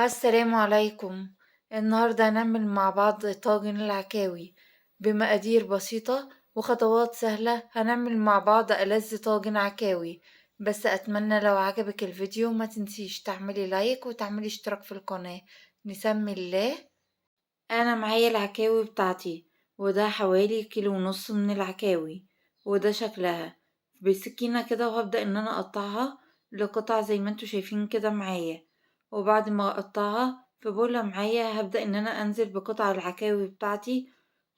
السلام عليكم. النهاردة هنعمل مع بعض طاجن العكاوي بمقادير بسيطة وخطوات سهلة. هنعمل مع بعض ألذ طاجن عكاوي. بس أتمنى لو عجبك الفيديو ما تنسيش تعملي لايك وتعملي اشتراك في القناة. نسمي الله. أنا معايا العكاوي بتاعتي، وده حوالي كيلو ونص من العكاوي، وده شكلها بسكينة كده، وهبدأ إن أنا أقطعها لقطع زي ما انتوا شايفين كده معايا. وبعد ما أقطعها في بولة معايا هبدأ إن أنا أنزل بقطع العكاوي بتاعتي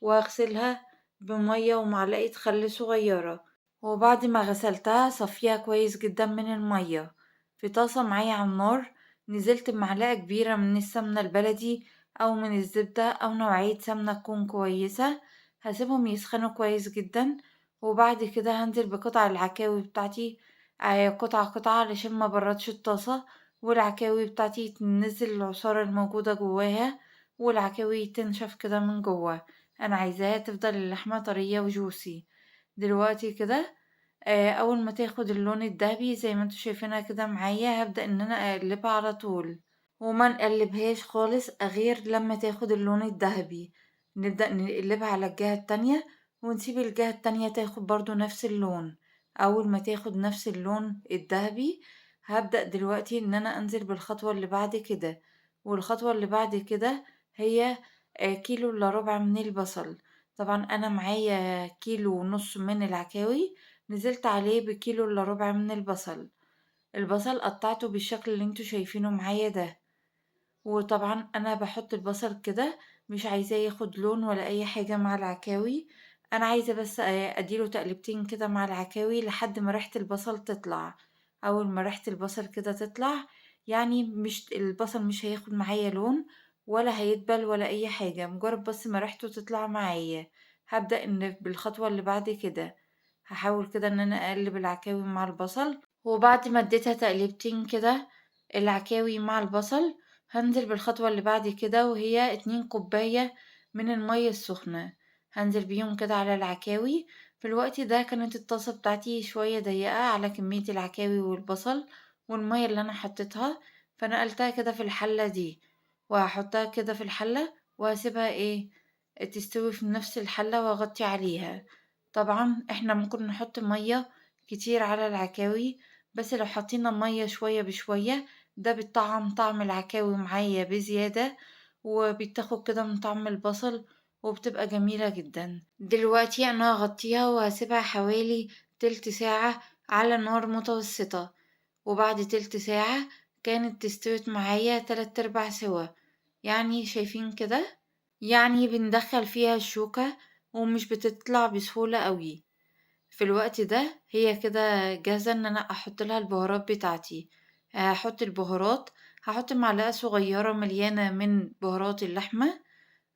وأغسلها بمية ومعلقة خل صغيرة. وبعد ما غسلتها صفيها كويس جدا من المية. في طاسة معايا على النار نزلت بمعلقة كبيرة من السمنة البلدي أو من الزبدة أو نوعية سمنة تكون كويسة. هسيبهم يسخنوا كويس جدا، وبعد كده هنزل بقطع العكاوي بتاعتي قطعة قطعة علشان ما بردش الطاسة، والعكاوي بتاعتي تنزل العصارة الموجودة جواها، والعكاوي تنشف كده من جوا. أنا عايزاها تفضل اللحمة طرية وجوسي. دلوقتي كده أول ما تاخد اللون الدهبي زي ما انتوا شايفينها كده معايا هبدأ إن أنا أقلبها على طول، وما نقلبهاش خالص غير لما تاخد اللون الذهبي. نبدأ نقلبها على الجهة التانية ونسيب الجهة التانية تاخد برضو نفس اللون. أول ما تاخد نفس اللون الذهبي هبدأ دلوقتي إن أنا أنزل بالخطوة اللي بعد كده. والخطوة اللي بعد كده هي كيلو إلا ربع من البصل. طبعا أنا معايا كيلو ونص من العكاوي، نزلت عليه بكيلو إلا ربع من البصل. البصل قطعته بالشكل اللي انتوا شايفينه معايا ده. وطبعًا أنا باحط البصل كده، مش عايزاه ياخد لون ولا أي حاجة مع العكاوي. أنا عايزة بس أدّي له تقليبتين كده مع العكاوي لحد ما ريحة البصل تطلع. أول ما ريحة البصل كده تطلع، يعني مش البصل مش هياخد معايا لون ولا هيدبل ولا أي حاجة، مجرد بس ما ريحته تطلع معايا. هابدأ إن بالخطوة اللي بعد كده، هاحاول كده إن أنا أقلّب العكاوي مع البصل. وبعد ما اديتها تقليبتين كده العكاوي مع البصل، هانزل بالخطوة اللي بعد كده وهي 2 كوباية من المية السخنة. هانزل بيهم كده على العكاوي. في الوقت ده كانت الطاسة بتاعتي شوية ضيقة على كمية العكاوي والبصل والمية اللي أنا حطيتها، فنقلتها كده في الحلة دي، وهحطها كده في الحلة وهسيبها تستوي في نفس الحلة وأغطي عليها. طبعا احنا ممكن نحط مية كتير على العكاوي، بس لو حطينا مية شوية بشوية ده بيطعم طعم العكاوي معايا بزيادة، وبتاخد كده من طعم البصل، وبتبقى جميلة جدا. دلوقتي أنا هغطيها وهسيبها حوالي تلت ساعة على نار متوسطة. وبعد تلت ساعة كانت استوت معايا 3/4 سوا. يعني شايفين كده، يعني بندخل فيها الشوكة ومش بتطلع بسهولة قوي. في الوقت ده هي كده جاهزة إن أنا أحط لها البهارات بتاعتي. هاحط البهارات، هاحط معلقة صغيرة مليانة من بهارات اللحمة،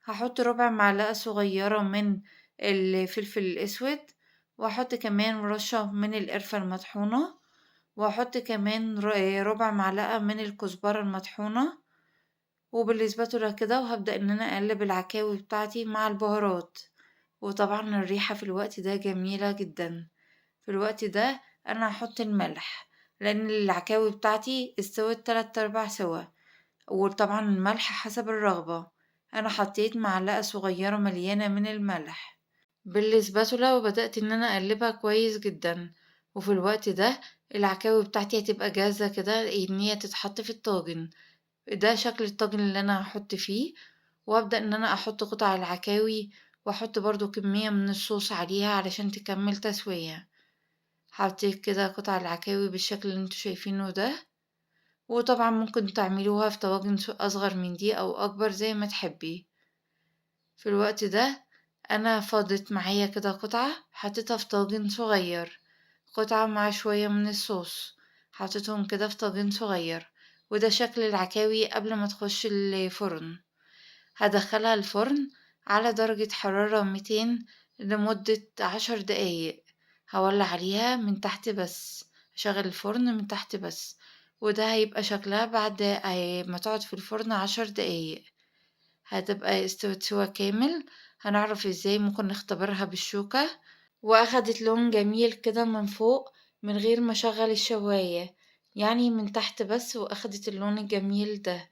هاحط ربع معلقة صغيرة من الفلفل الأسود، وهاحط كمان رشة من القرفة المطحونة، وهاحط كمان ربع معلقة من الكزبرة المطحونة، وبالسباتولا كده، وهابدأ إن أنا أقلب العكاوي بتاعتي مع البهارات. وطبعًا الريحة في الوقت ده جميلة جدًا. في الوقت ده أنا هاحط الملح، لأن العكاوي بتاعتي استوت 3/4 سوا، وطبعًا الملح حسب الرغبة. أنا حطيت معلقة صغيرة مليانة من الملح بالسباتولا، وبدأت إن أنا أقلبها كويس جدًا. وفي الوقت ده العكاوي بتاعتي هتبقى جاهزة كده إن هي تتحط في الطاجن. ده شكل الطاجن اللي أنا هاحط فيه، وأبدأ إن أنا أحط قطع العكاوي، وأحط برضه كمية من الصوص عليها علشان تكمل تسوية. حطيت كده قطع العكاوي بالشكل اللي انتوا شايفينه ده. وطبعا ممكن تعملوها في طواجن أصغر من دي أو أكبر زي ما تحبي. في الوقت ده أنا فاضت معايا كده قطعة حطيتها في طاجن صغير، قطعة مع شوية من الصوص، حطيتهم كده في طاجن صغير. وده شكل العكاوي قبل ما تخش الفرن. هدخلها الفرن على درجة حرارة 200 لمدة 10 دقايق. هولع عليها من تحت بس، هشغل الفرن من تحت بس. وده هيبقى شكلها بعد ما تقعد في الفرن 10 دقايق. هتبقى استوت سوا كامل. هنعرف ازاي؟ ممكن نختبرها بالشوكة. واخدت لون جميل كده من فوق من غير ما اشغل الشواية، يعني من تحت بس، واخدت اللون الجميل ده.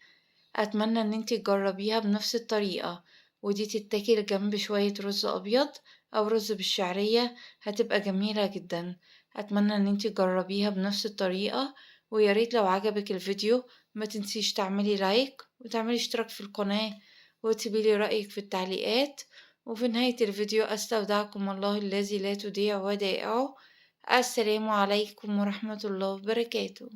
أتمنى إن انتي تجربيها بنفس الطريقة، ودي تتاكل جنب شوية رز أبيض أو رز بالشعرية، هتبقى جميلة جدا. أتمنى إن انتي تجربيها بنفس الطريقة، وياريت لو عجبك الفيديو ما تنسيش تعملي لايك وتعملي اشتراك في القناة وتسيبيلي رأيك في التعليقات. وفي نهاية الفيديو أستودعكم الله الذي لا تضيع ودائعه. السلام عليكم ورحمة الله وبركاته.